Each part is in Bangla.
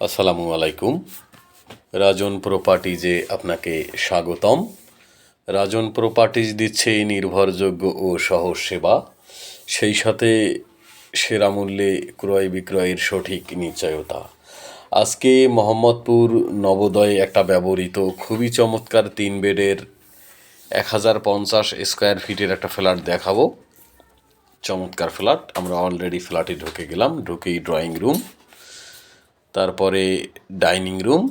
আসসালামু আলাইকুম। রাজন প্রপার্টিজে আপনাকে স্বাগতম। রাজন প্রপার্টিজ দিচ্ছে নির্ভরযোগ্য ও সহজ সেবা, সেই সাথে সেরা মূল্যে ক্রয় বিক্রয়ের সঠিক নিশ্চয়তা। আজকে মোহাম্মদপুর নবোদয়ে একটা ব্যবহৃত খুবই চমৎকার 3 বেডের 1050 স্কোয়ার ফিটের একটা ফ্ল্যাট দেখাবো। চমৎকার ফ্ল্যাট। আমরা অলরেডি ফ্ল্যাটে ঢুকে গেলাম। ঢুকেই ড্রয়িং রুম, তারপরে ডাইনিং রুম,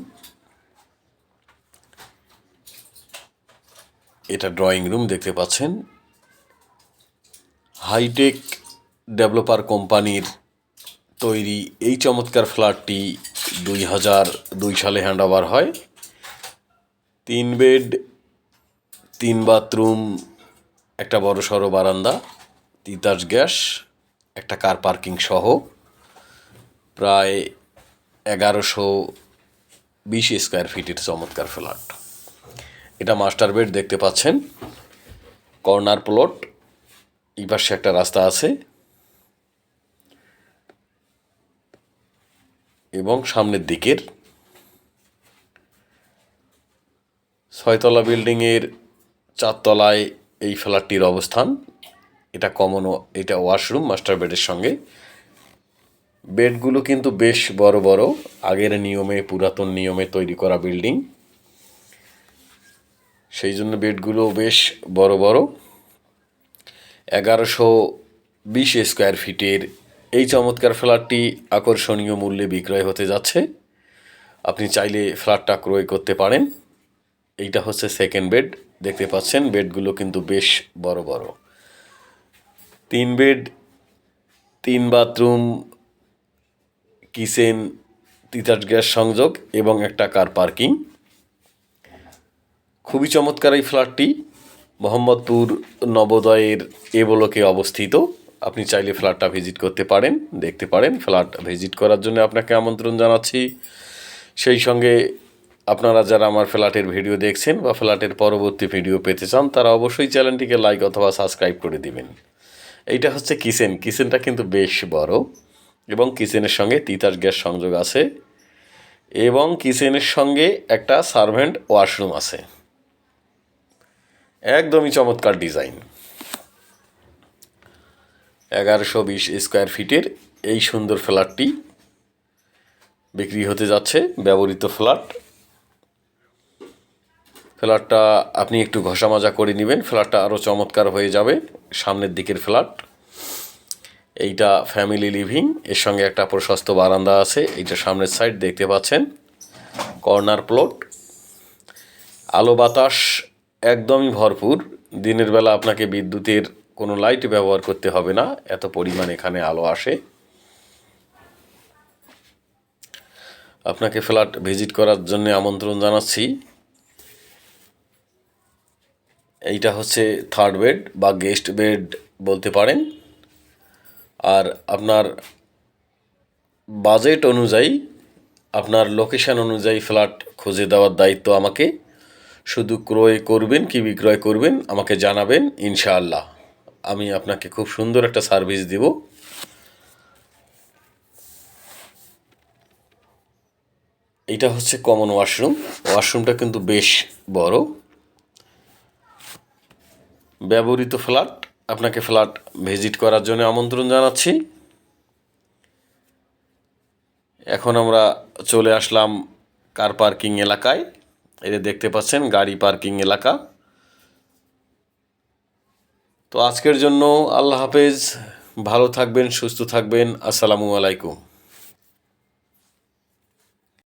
এটা ড্রয়িং রুম দেখতে পাচ্ছেন। হাইটেক ডেভেলপার কোম্পানির তৈরি এই চমৎকার ফ্ল্যাটটি 2002 সালে হ্যান্ডওভার হয়। 3 বেড, 3 বাথরুম, একটা বড় সড়ো বারান্দা, তিতাস গ্যাস, একটা কার পার্কিং সহ প্রায় 1120 স্কোয়ার ফিটের চমৎকার ফ্ল্যাট। এটা মাস্টার বেড দেখতে পাচ্ছেন। কর্নার প্লট, এই পাশে একটা রাস্তা আছে এবং সামনের দিকের 6তলা বিল্ডিংয়ের 4 তলায় এই ফ্ল্যাটটির অবস্থান। এটা এটা ওয়াশরুম মাস্টার বেডের সঙ্গে। বেডগুলো কিন্তু বেশ বড় বড়, আগের নিয়মে, পুরাতন নিয়মে তৈরি করা বিল্ডিং, সেই জন্য বেডগুলো বেশ বড় বড়। 1120 স্কোয়ার ফিটের এই চমৎকার ফ্ল্যাটটি আকর্ষণীয় মূল্যে বিক্রয় হতে যাচ্ছে। আপনি চাইলে ফ্ল্যাটটা ক্রয় করতে পারেন। এইটা হচ্ছে সেকেন্ড বেড দেখতে পাচ্ছেন। বেডগুলো কিন্তু বেশ বড় বড়। 3 bed, 3 bathroom, kitchen, Titas gas সংযোগ এবং একটা কার পার্কিং। খুবই চমৎকার এই ফ্ল্যাটটি মোহাম্মদপুর নবোদয়ের এ ব্লকে অবস্থিত। আপনি চাইলে ফ্ল্যাটটা ভিজিট করতে পারেন, দেখতে পারেন। ফ্ল্যাট ভিজিট করার জন্য আপনাকে আমন্ত্রণ জানাচ্ছি। সেই সঙ্গে আপনারা যারা আমার ফ্ল্যাটের ভিডিও দেখছেন বা ফ্ল্যাটের পরবর্তী ভিডিও পেতে চান, তারা অবশ্যই চ্যানেলটিকে লাইক অথবা সাবস্ক্রাইব করে দিবেন। এইটা হচ্ছে কিচেন। কিচেনটা কিন্তু বেশ বড় এবং কিচেনের সঙ্গে তিতাস গ্যাস সংযোগ আছে এবং কিচেনের সঙ্গে একটা সার্ভেন্ট ওয়াশরুম আছে। একদমই চমৎকার ডিজাইন। 1120 স্কোয়ার ফিটের এই সুন্দর ফ্ল্যাটটি বিক্রি হতে যাচ্ছে। ব্যবহৃত ফ্ল্যাটটা আপনি একটু ঘষা মাজা করে নেবেন, ফ্ল্যাটটা আরও চমৎকার হয়ে যাবে। সামনের দিকের ফ্ল্যাট, এইটা ফ্যামিলি লিভিং, এর সঙ্গে একটা প্রশস্ত বারান্দা আছে। এইটা সামনের সাইড দেখতে পাচ্ছেন। কর্নার প্লট, আলো বাতাস একদমই ভরপুর। দিনের বেলা আপনাকে বিদ্যুতের কোনো লাইট ব্যবহার করতে হবে না, এত পরিমাণ এখানে আলো আসে। আপনাকে ফ্ল্যাট ভিজিট করার জন্য আমন্ত্রণ জানাচ্ছি। এইটা হচ্ছে থার্ড বেড বা গেস্ট বেড বলতে পারেন। আর আপনার বাজেট অনুযায়ী, আপনার লোকেশন অনুযায়ী ফ্ল্যাট খুঁজে দেওয়ার দায়িত্ব আমাকে। শুধু ক্রয় করবেন কি বিক্রয় করবেন আমাকে জানাবেন, ইনশাআল্লাহ আমি আপনাকে খুব সুন্দর একটা সার্ভিস দিব। এটা হচ্ছে কমন ওয়াশরুম। ওয়াশরুমটা কিন্তু বেশ বড়। ব্যবহৃত ফ্ল্যাট, আপনাকে ফ্ল্যাট ভিজিট করার জন্য আমন্ত্রণ জানাচ্ছি। এখন আমরা চলে আসলাম কার পার্কিং এলাকায়। এটা দেখতে পাচ্ছেন গাড়ি পার্কিং এলাকা। তো আজকের জন্য আল্লাহ হাফেজ, ভালো থাকবেন, সুস্থ থাকবেন। আসসালামু আলাইকুম।